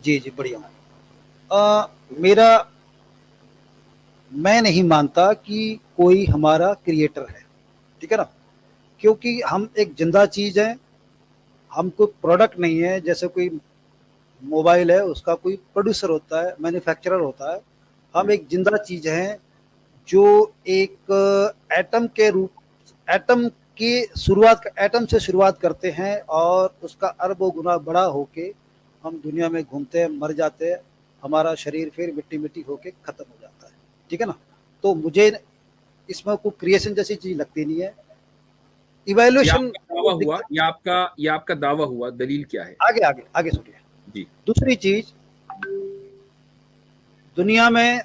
जी जी बढ़िया। मेरा मैं नहीं मानता कि कोई हमारा क्रिएटर है, ठीक है ना, क्योंकि हम एक जिंदा चीज है, हम कोई प्रोडक्ट नहीं है। जैसे कोई मोबाइल है, उसका कोई प्रोड्यूसर होता है, मैन्युफैक्चरर होता है। हम एक जिंदा चीज है जो एक एटम के रूप, एटम की शुरुआत, एटम से शुरुआत करते हैं और उसका अरबों गुना बड़ा होके हम दुनिया में घूमते हैं, मर जाते हैं, हमारा शरीर फिर मिट्टी मिट्टी होके खत्म हो जाता है, ठीक है ना। तो मुझे इसमें कोई क्रिएशन जैसी चीज लगती नहीं है। ये इवैल्यूएशन आपका दावा हुआ, ये आपका दावा हुआ, दलील क्या है? आगे आगे आगे सुनिए। जी। दूसरी चीज, दुनिया में,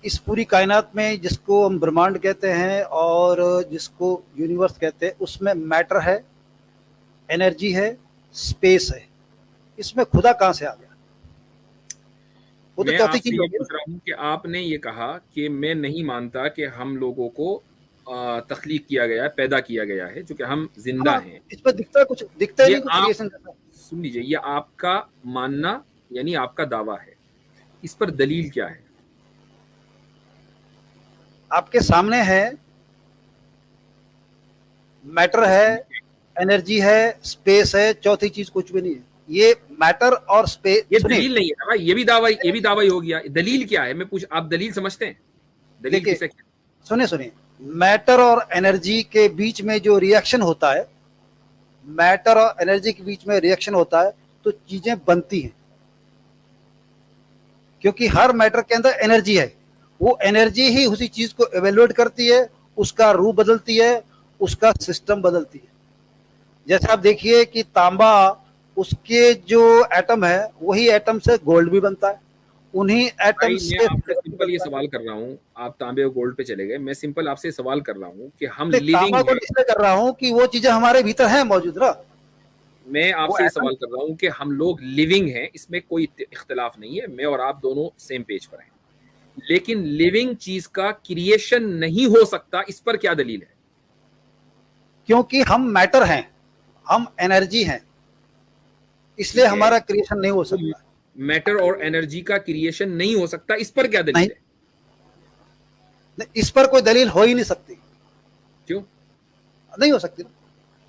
इस पूरी कायनात में जिसको हम ब्रह्मांड कहते हैं और जिसको यूनिवर्स कहते हैं, उसमें मैटर है, एनर्जी है, स्पेस है। इसमें खुदा कहाँ से आ गया? वो तो मैं चौथी आपसे चीज ये होगी पूछ ना। रहा हूँ कि आपने ये कहा कि मैं नहीं मानता कि हम लोगों को तख्लीक किया गया है, पैदा किया गया है, चूंकि हम जिंदा हाँ, हैं। इस पर दिखता है कुछ, दिखता ही ये नहीं कुछ आप क्रिएशन जैसा। सुन लीजिए, ये आपका मानना यानी आपका दावा है, इस पर दलील क्या है? आपके सामने है, मैटर है, एनर्जी है, स्पेस है, चौथी चीज कुछ भी नहीं है। ये मैटर और ये स्पेस, सुनिए। दलील नहीं है ना भाई, ये भी दावा ही हो गया। दलील क्या है? मैं पूछ, आप दलील समझते हैं? दलील देखिए, किसे कहते सुनिए सुनिए, मैटर और एनर्जी के बीच में जो रिएक्शन होता है, मैटर और एनर्जी के बीच में रिएक्शन होता है, तो चीजें बनती हैं, क्योंकि हर मैटर के अंदर एनर्जी है। वो एनर्जी ही उसी चीज को एवेल्युएट करती है, उसका रूप बदलती है, उसका सिस्टम बदलती है। जैसे आप देखिए कि तांबा, उसके जो एटम है, वही एटम से गोल्ड भी बनता है, उन्हीं एटम भाई? मैं से आपसे सिल्वर भी सिंपल ये बनता है। सवाल कर रहा हूँ, आप तांबे और गोल्ड पे चले गए। मैं सिंपल आपसे सवाल कर रहा हूँ कि हम नहीं, तांबा लिविंग को हैं। इसलिए कर रहा हूं कि वो चीजें हमारे भीतर है मौजूद ना। मैं वो आपसे ये एटम, सवाल कर रहा हूँ कि हम लोग लिविंग हैं, इसमें कोई इख्तलाफ नहीं है, मैं और आप दोनों सेम पेज पर हैं। लेकिन लिविंग चीज का क्रिएशन नहीं हो सकता, इस पर क्या दलील है? क्योंकि हम मैटर हैं, हम एनर्जी हैं, इसलिए ठीक है, हमारा क्रिएशन नहीं हो तो सकता। मैटर और एनर्जी का क्रिएशन नहीं हो सकता, इस पर क्या नहीं, दलील है? इस पर कोई दलील हो ही नहीं सकती, क्यों? नहीं हो सकती।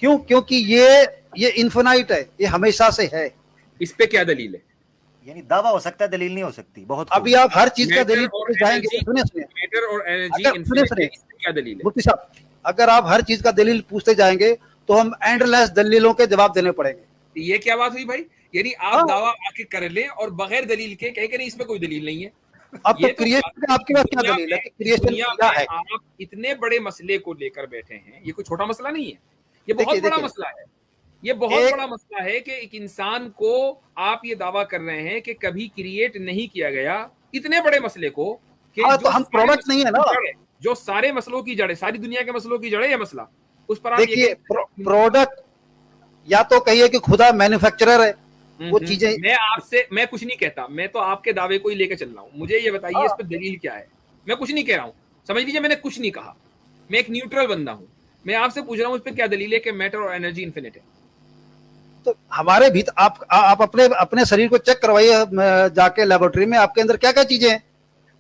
क्यों? क्योंकि ये इन्फिनाइट है, ये हमेशा से है। इस पे क्या दलील है? यानी दावा हो सकता है, दलील नहीं हो सकती। बहुत खूब। अभी आप हर चीज का मैटर दलील और पूछे जाएंगे, एनर्जी, सुनिए सुनिए, मैटर और एनर्जी अगर सुनिए इन्फिनिट है, सुनिए इस पे क्या दलील है? मुफ्ती साहब, अगर आप हर चीज का दलील पूछते जाएंगे तो हम एंडलेस दलीलों के जवाब देने पड़ेंगे। ये क्या बात हुई भाई? यानी आप हाँ, दावा आके कर लें और बगैर दलील के कहे कि नहीं इसमें कोई दलील नहीं है। अब तो ये तो क्रिएशन का आपके पास क्या दुनिया दलील है में, कि क्रिएशन दुनिया क्या में है? आप इतने बड़े मसले को लेकर बैठे हैं, ये कोई छोटा मसला नहीं है, ये देखिए बहुत बड़ा देखिए, मसला है। ये बहुत एक, बड़ा मसला है कि एक इंसान को आप ये दावा कर रहे हैं कि कभी क्रिएट नहीं किया गया, इतने बड़े मसले को, कि हाँ तो जो हम सारे प्रोडक्ट नहीं मसलों है की ना। जड़ है, जो सारे मसलों की जड़ है, सारी दुनिया के मसलों की जड़ है ये मसला, उस पर आप ये देखिए, कहें। प्रोडक्ट, या तो कहिए कि खुदा मैन्युफैक्चरर है, वो चीजें। मैं आपसे, मैं कुछ नहीं कहता, मैं तो आपके दावे को ही लेकर चल रहा हूं। मुझे ये बताइए इस हाँ, पर दलील क्या है? मैं कुछ नहीं कह रहा हूं, समझ लीजिए मैंने कुछ नहीं कहा, मैं एक न्यूट्रल बंदा हूं। मैं आपसे पूछ रहा हूं इस पर क्या दलील है कि मैटर और एनर्जी इन्फिनिट है? तो हमारे भीतर आप अपने अपने शरीर को चेक करवाइए, जाके लेबोरेटरी में, आपके अंदर क्या क्या चीजें हैं।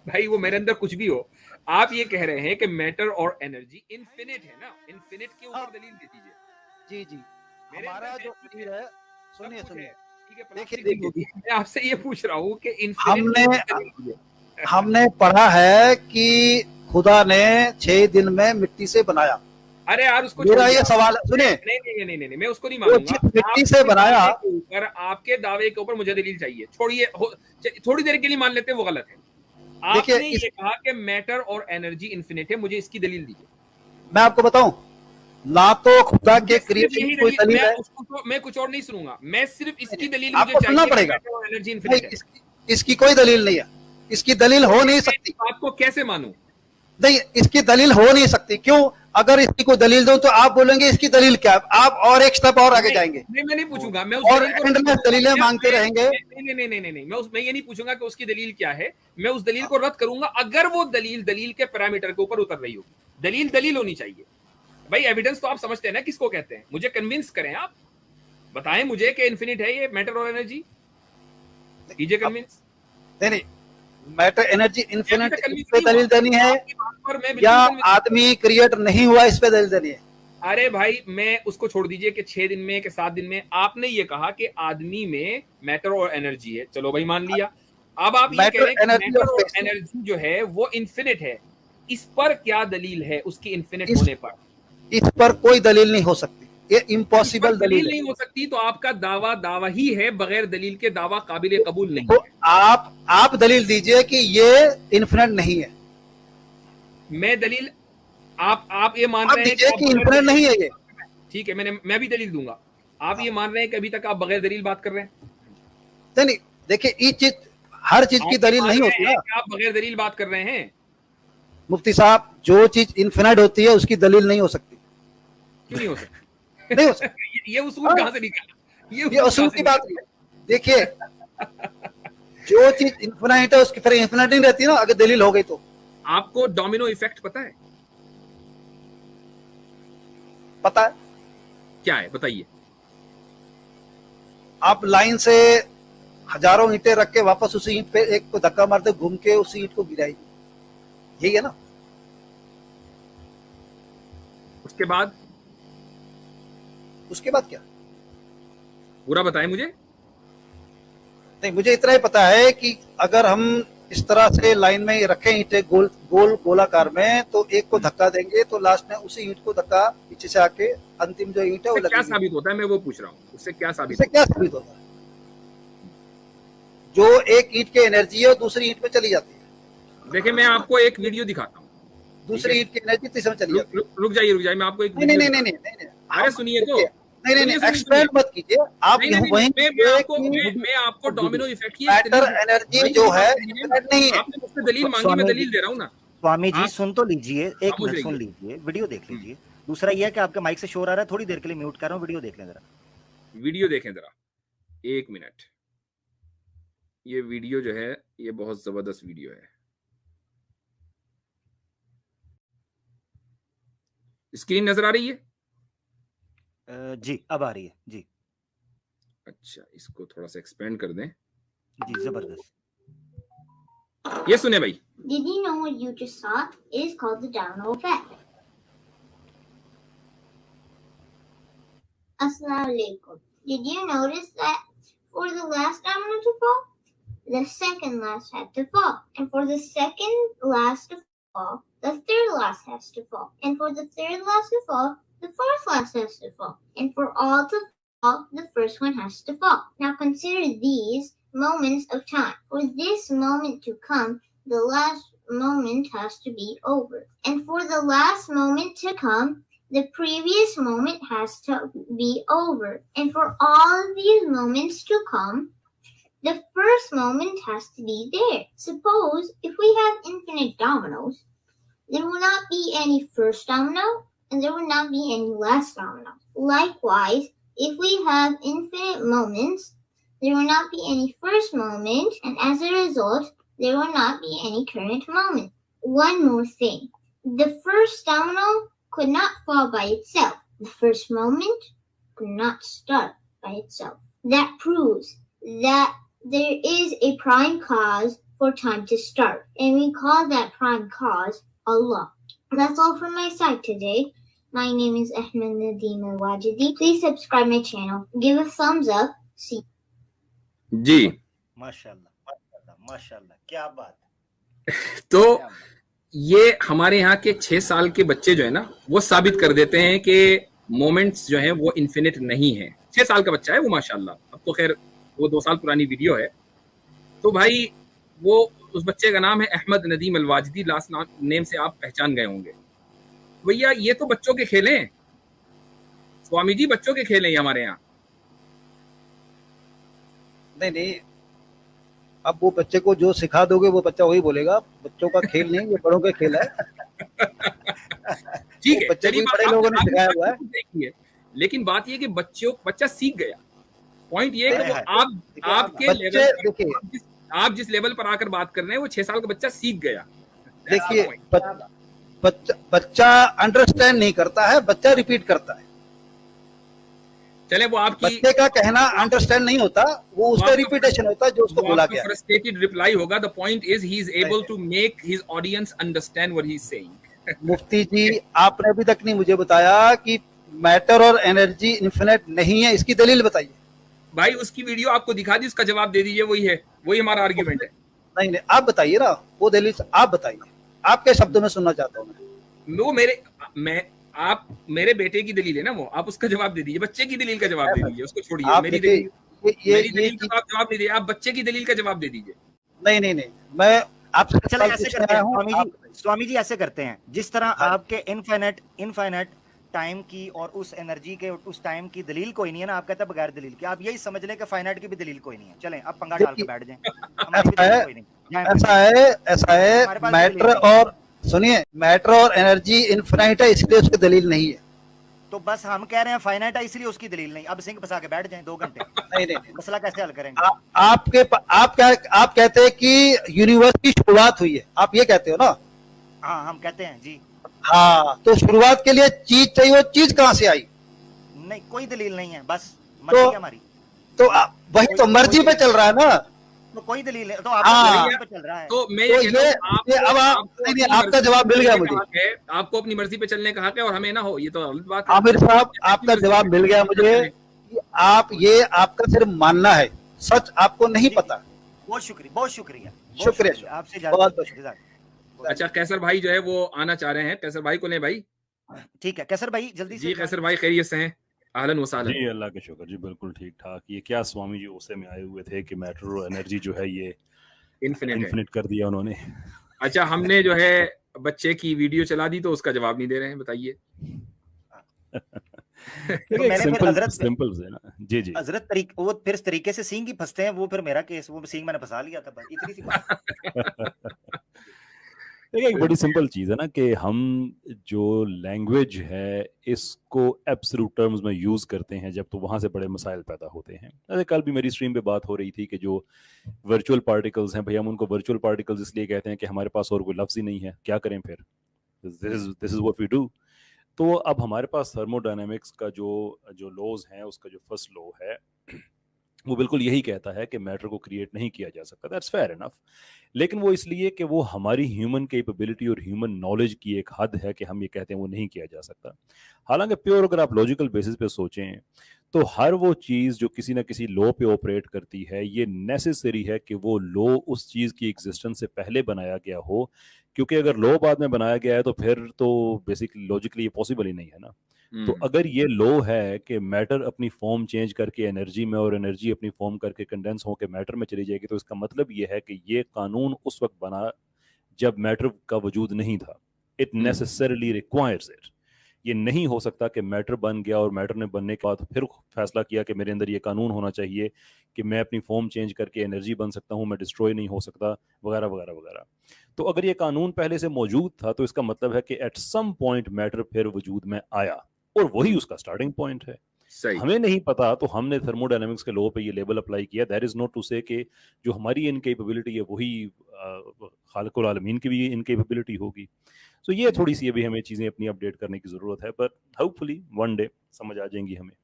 भाई वो मेरे अंदर कुछ भी हो, आप ये कह रहे हैं कि मैटर और एनर्जी इन्फिनिट है ना, इन्फिनिट के हाँ, ऊपर दलील दे दीजिए। जी जी, मेरे अंदर हमारा जो मैटर है, शरीर है, सब सुनिए कुछ सुनिए, है, ठीक है, देखिए प्लास्टिक भी देखिए, होगी, मैं आपसे ये पूछ रहा हूँ कि इन्फिनिट के हमने ऊपर दलील दीजिए। हमने पढ़ा है कि खुदा ने 6 दिन में मिट्टी से बनाया। अरे यार उसको मेरा छोड़िए ये आप। सवाल सुनिए, नहीं, मैं उसको नहीं वो मानूंगा। जिस मिट्टी से आपके बनाया, दावे के ऊपर, आपके दावे के ऊपर मुझे दलील चाहिए। छोड़िए, थोड़ी देर के लिए मान लेते हैं वो गलत है। देखिए आपने ये कहा कि मैटर और एनर्जी इन्फिनिट है, मुझे इसकी दलील दीजिए। मैं आपको बताऊं, ना तो खुदा के मुझे सिर्फ क्रिएशन यही की कोई दलील, दलील है। मैं कुछ और नहीं सुनूंगा, मैं सिर्फ नहीं, इसकी दलील मुझे आपको सुनना चाहिए कि पड़ेगा। मैटर और एनर्जी नहीं, इन्फिनिट है। इसकी कोई दलील नहीं है, इसकी दलील तो हो फिर नहीं मैं सकती। आपको कैसे मानूं? नहीं, इसकी दलील हो नहीं सकती। क्यों? अगर इसकी कोई दलील दो तो आप बोलेंगे इसकी दलील क्या है? आप और एक स्टेप और आगे नहीं, जाएंगे मैं नहीं पूछूंगा, मैं उस और दलील को रद्द एंडलेस करूंगा। दलीलें मांगते रहेंगे। नहीं, मैं ये नहीं पूछूंगा कि उसकी दलील क्या है। मैं उस दलील को रद्द करूंगा अगर वो दलील दलील के पैरामीटर के ऊपर उतर रही होगी। दलील दलील होनी चाहिए भाई। एविडेंस तो आप समझते हैं ना किसको कहते हैं? मुझे कन्विंस करें, आप बताएं मुझे कि इन्फिनिट है ये मैटर और एनर्जी। कीजिए कन्विंस। नहीं, मैटर एनर्जी इन्फिनिट, मैं इस पे दलील देनी है आपकी बात पर मैं या बिल्कुल convinced- आदमी क्रिएट नहीं हुआ इस पे दलील देनी है? अरे भाई मैं उसको छोड़ दीजिए कि 6 दिन में कि 7 दिन में, आपने ये कहा कि आदमी में मैटर और एनर्जी है, चलो भाई मान लिया। अब आप ये कह रहे हैं कि एनर्जी मैटर और और एनर्जी जो है वो इन्फिनिट है, इस पर क्या दलील है उसकी इन्फिनिट इस- होने पर? इस पर कोई दलील नहीं हो सकती, ये इस पर इम्पॉसिबल दलील दलील नहीं है। हो सकती तो आपका दावा दावा ही है, बगैर दलील के दावा काबिल कबूल नहीं तो है। आप दलील दीजिए कि ये इन्फिनिट नहीं है, मैं दलील, आप ये मान आप रहे हैं दीजिए आप कि बगैर इन्फिनिट दलील- नहीं है ये। ठीक है, मैं भी दलील दूंगा। आप ये मान रहे हैं कि अभी तक आप बगैर दलील बात कर रहे हैं? नहीं, देखिए ये चीज, हर चीज की आप ये दलील मान नहीं रहे होती हैं ना कि आप बगैर दलील बात कर रहे हैं? मुफ्ती साहब, जो चीज इन्फिनिट होती है उसकी दलील नहीं हो सकती। क्यों नहीं हो सकती? नहीं हो सकती, ये उसूल हाँ। कहां से निकाला? ये उसूल असूल कहां से की बात निकाला? है। देखिए, जो चीज इन्फिनिट है उसकी फिर इन्फिनिट नहीं रहती ना, अगर दलील हो गई तो। आपको डोमिनो इफेक्ट पता है पता है, क्या है, बताइए। आप लाइन से हजारों ईंटें रख के वापस उसी ईंट पे एक को धक्का मारते घूम के उसी ईंट को गिराएगी, यही है ना? उसके बाद उसके बाद क्या? पूरा बताएं मुझे। नहीं, मुझे इतना ही पता है कि अगर हम इस तरह से लाइन में रखें ईंटें गोलाकार में, तो एक को धक्का देंगे तो लास्ट में उसी ईंट को धक्का पीछे से आके अंतिम जो ईंट है वो उससे क्या लगेगी। साबित होता है, मैं वो पूछ रहा हूँ, उससे क्या साबित इससे क्या साबित होता है? जो एक ईंट की एनर्जी है वो दूसरी ईंट में चली जाती है, होता? देखिए मैं आपको एक वीडियो दिखाता हूँ। दूसरी ईंट की एनर्जी तीसरे में चली जाती है। रुक जाइए, मैं आपको एक नहीं, वीडियो नहीं, नहीं, दिखाता नहीं, नहीं, हूं। अरे सुनिए तो, नहीं, नहीं, सुनिए, एक्सपेंड मत कीजिए आप। नहीं, नहीं, वहीं मैं आपको डोमिनो इफेक्ट की मैटर एनर्जी जो है इन्फिनिट नहीं है। आपने मुझसे दलील मांगी, मैं दलील दे रहा हूँ ना। स्वामी जी आप सुन तो लीजिए, एक खामोश मिनट सुन रहिए। लीजिए, वीडियो देख लीजिए। दूसरा ये है कि आपके माइक से शोर आ रहा है, थोड़ी देर के लिए म्यूट कर रहा हूँ, वीडियो देख लें जरा। वीडियो देखें जरा, 1 मिनट। ये वीडियो जो है ये बहुत जबरदस्त वीडियो है। स्क्रीन नजर आ रही है? जी अब आ रही है जी। अच्छा, इसको थोड़ा सा एक्सपेंड कर दें। जी जबरदस्त। ये सुने भाई। Did you know what you just saw? It is called the domino effect. Assalamu alaikum. Did you notice that for the last domino to fall, the second last had to fall, and for the second last to fall, the third last has to fall, and for the third last to fall, the fourth last has to fall, and for all to fall, the first one has to fall. Now consider these moments of time. For this moment to come, the last moment has to be over. And for the last moment to come, the previous moment has to be over. And for all of these moments to come, the first moment has to be there. Suppose if we have infinite dominoes, there will not be any first domino and there will not be any last domino. Likewise, if we have infinite moments, there will not be any first moment, and as a result, there will not be any current moment. One more thing. The first domino could not fall by itself. The first moment could not start by itself. That proves that there is a prime cause for time to start, and we call that prime cause Allah. That's all from my side today. My name is Ahmed Nadeem Al-Wajidi. Please subscribe my channel. Give a thumbs up. See जी। माशाल्लाह माशाल्लाह माशाल्लाह, क्या बात। तो ये हमारे यहाँ के 6 साल के बच्चे जो है ना, वो साबित कर देते हैं कि मोमेंट्स जो है वो इन्फिनिट नहीं है। 6 साल का बच्चा है वो, माशाल्लाह। अब तो खैर वो 2 साल पुरानी वीडियो है। तो भाई वो उस बच्चे का नाम है अहमद नदीम अलवाजदी, लास्ट नेम से आप पहचान गए होंगे। भैया ये तो बच्चों के खेल हैं स्वामी जी, बच्चों के खेल हैं हमारे यहाँ। नहीं, अब वो बच्चे को जो सिखा दोगे वो बच्चा वही बोलेगा। बच्चों का खेल नहीं, ये बड़ों का खेल है। ठीक है, बच्चे चलिए को बड़े लोगों ने सिखाया हुआ है। देखिए, लेकिन बात ये कि बच्चा सीख गया। पॉइंट ये है कि वो आपके बच्चे लेवल, देखिए, आप जिस लेवल पर आकर बात कर रहे हैं वो 6 साल का बच्चा सीख गया। देखिए बच्चा अंडरस्टैंड नहीं करता है, बच्चा रिपीट करता है। चले वो आपकी बच्चे का कहना अंडरस्टैंड नहीं होता, वो उसका रिपीटेशन होता है जो उसको बोला गया है। फ्रस्ट्रेटेड रिप्लाई होगा। The point is he is able to make his audience understand what he is saying. Mufti ji, आपने अभी तक नहीं मुझे बताया कि मैटर और एनर्जी इन्फिनिट नहीं है, इसकी दलील बताइए। भाई उसकी वीडियो आपको दिखा दी, उसका जवाब दे दीजिए, वही है, वही हमारा आर्ग्यूमेंट है। नहीं नहीं, आप बताइए ना वो दलील, आप बताइए, आपके शब्दों में सुनना चाहता हूँ मैं। वो आप मेरे बेटे की दलील है ना, वो आप उसका जवाब दे दीजिए, बच्चे की दलील का जवाब दे दीजिए, उसको छोड़िए। आप मेरी देखिए, दलील मेरी दलील का आप जवाब दीजिए, आप बच्चे की दलील का जवाब दे दीजिए। नहीं नहीं नहीं, मैं आपसे चलो सवाल ऐसे पूछने करते आया हैं हूँ। स्वामी जी ऐसे करते हैं, जिस तरह हाँ। आपके इनफाइनाइट टाइम की और उस एनर्जी के उस टाइम की दलील कोई नहीं है ना, आप कहते हैं बगैर दलील के, आप यही समझ लें कि फाइनाइट की भी दलील कोई नहीं है। चलें अब पंगा डाल के बैठ जाएं, हमारी भी दलील कोई नहीं। ऐसा है मैटर और सुनिए, मैटर और एनर्जी इनफिनाइट है, इसलिए उसकी दलील नहीं है। तो बस हम कह रहे हैं फाइनाइट है इसलिए उसकी दलील नहीं। अब सिंह फंसा के बैठ जाएं 2 घंटे। नहीं नहीं, मसला कैसे हल करेंगे? आप कहते हैं कि यूनिवर्स की शुरुआत हुई है, आप ये कहते हो ना? हाँ हम कहते हैं जी। हाँ, तो शुरुआत के लिए चीज चाहिए, वो चीज कहाँ से आई? नहीं कोई दलील नहीं है, बस मर्जी है हमारी। तो वही तो मर्जी पे चल रहा है ना। तो कोई दलील है तो हाँ। आपकी पे चल रहा है। तो मैं तो ये कहता हूं, अब आपका जवाब मिल गया मुझे। आपको अपनी मर्जी पे चलने का हक है और हमें ना हो, ये तो गलत बात है। आमिर साहब, आपका जवाब मिल गया मुझे कि आपका सिर्फ मानना है, सच आपको नहीं पता। बहुत शुक्रिया शुक्रिया आपसे बहुत ज्यादा। अच्छा कैसर भाई जो है वो आना चाह रहे हैं, कैसर भाई को ले भाई। ठीक है कैसर भाई जल्दी से। जी कैसर भाई खैरियत से हैं? अहलन व सहलन। जी अल्लाह का शुक्र जी, बिल्कुल ठीक ठाक। ये क्या स्वामी जी उसे में आए हुए थे कि मैटर और एनर्जी जो है ये इन्फिनिट कर दिया उन्होंने। अच्छा हमने जो है बच्चे की वीडियो चला दी तो उसका जवाब नहीं दे रहे हैं, बताइए। तो मैंने फिर सिंपल से ना जी जी हजरत वो फिर इस तरीके से सिंह ही फंसते हैं, वो फिर मेरा केस, वो सिंह मैंने फंसा लिया था, बस इतनी सी बात। देखिए एक बड़ी सिंपल चीज़ है ना कि हम जो लैंग्वेज है इसको एब्सोल्यूट टर्म्स में यूज़ करते हैं जब, तो वहाँ से बड़े मसाइल पैदा होते हैं। जैसे कल भी मेरी स्ट्रीम पे बात हो रही थी कि जो वर्चुअल पार्टिकल्स हैं, भैया हम उनको वर्चुअल पार्टिकल्स इसलिए कहते हैं कि हमारे पास और कोई लफ्ज़ ही नहीं है, क्या करें फिर? This is what we do. तो अब हमारे पास थर्मोडायनेमिक्स का जो लॉज हैं, उसका जो फर्स्ट लॉ है वो बिल्कुल यही कहता है कि मैटर को क्रिएट नहीं किया जा सकता। That's fair enough. लेकिन वो इसलिए कि वो हमारी ह्यूमन कैपेबिलिटी और ह्यूमन नॉलेज की एक हद है कि हम ये कहते हैं वो नहीं किया जा सकता। हालांकि प्योर अगर आप लॉजिकल बेसिस पे सोचें तो हर वो चीज़ जो किसी ना किसी लॉ पे ऑपरेट करती है, ये नेसेसरी है कि वो लॉ उस चीज़ की एग्जिस्टेंस से पहले बनाया गया हो, क्योंकि अगर लॉ बाद में बनाया गया है तो फिर तो बेसिकली लॉजिकली ये पॉसिबल ही नहीं है ना। तो अगर ये लॉ है कि मैटर अपनी फॉर्म चेंज करके एनर्जी में और एनर्जी अपनी फॉर्म करके कंडेंस होकर मैटर में चली जाएगी, तो इसका मतलब ये है कि ये कानून उस वक्त बना जब मैटर का वजूद नहीं था। It necessarily requires it. ये नहीं हो सकता कि मैटर बन गया और मैटर ने बनने के बाद फिर फैसला किया कि मेरे अंदर ये कानून होना चाहिए कि मैं अपनी फॉर्म चेंज करके एनर्जी बन सकता हूँ, मैं डिस्ट्रॉय नहीं हो सकता, वगैरह वगैरह वगैरह। तो अगर ये कानून पहले से मौजूद था तो इसका मतलब है कि एट सम पॉइंट मैटर फिर वजूद में आया और वही उसका स्टार्टिंग पॉइंट है। सही। हमें नहीं पता तो हमने थर्मोडायनेमिक्स के लॉ पे ये लेबल अप्लाई किया। दैट इज नॉट टू से कि जो हमारी इनकेपेबिलिटी है वही खालिकुल आलमीन की भी इनकेपेबिलिटी होगी। सो ये थोड़ी सी अभी हमें चीजें अपनी अपडेट करने की जरूरत है, बट होपफुली वन डे समझ आ जाएंगी हमें।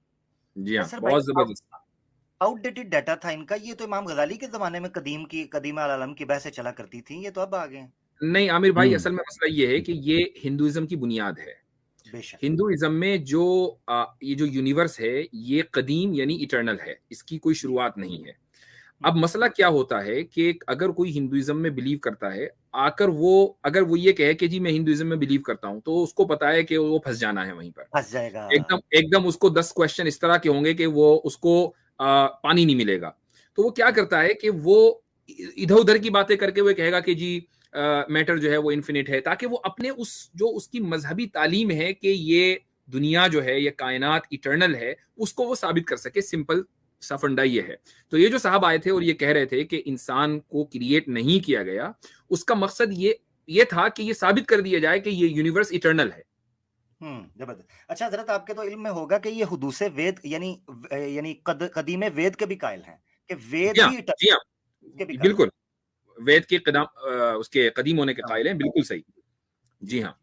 जी हाँ, बहुत जबरदस्त। आउटडेटेड डाटा था इनका। ये तो इमाम गजाली के जमाने में कदीम अल आलम की बहसें चला करती थी, ये तो अब आ गए। नहीं आमिर भाई, असल में मसला ये है कि ये हिंदुइज्म की बुनियाद है। हिंदुइज्म में जो ये जो यूनिवर्स है ये कदीम यानी इटर्नल है, इसकी कोई शुरुआत नहीं है। अब मसला क्या होता है कि अगर कोई हिंदुइज्म में बिलीव करता है, अगर वो ये कहे कि जी मैं हिंदुइज्म में बिलीव करता हूं, तो उसको पता है कि वो फंस जाना है, वहीं पर फंस जाएगा। एकदम उसको 10 क्वेश्चन इस तरह के होंगे कि वो उसको पानी नहीं मिलेगा। तो वो क्या करता है कि वो इधर उधर की बातें करके वो कहेगा कि जी मैटर जो है वो इन्फिनिट है, ताकि वो अपने जो उसकी मजहबी तालीम है कि ये दुनिया जो है ये कायनात इटर्नल है, उसको वो साबित कर सके। सिंपल सा फंडा ये है। तो ये जो साहब आए थे और ये कह रहे थे कि इंसान को क्रिएट नहीं किया गया, उसका मकसद ये था कि ये साबित कर दिया जाए कि ये यूनिवर्स इटर्नल है। जबरदस्त। अच्छा हजरत, आपके तो इल्म में होगा कि ये हुदूसे वेद यानी कदीमे वेद के भी कायल हैं कि वेद भी जी हाँ, बिल्कुल वेद के उसके कदीम होने के कायल हैं, बिल्कुल सही। जी हाँ,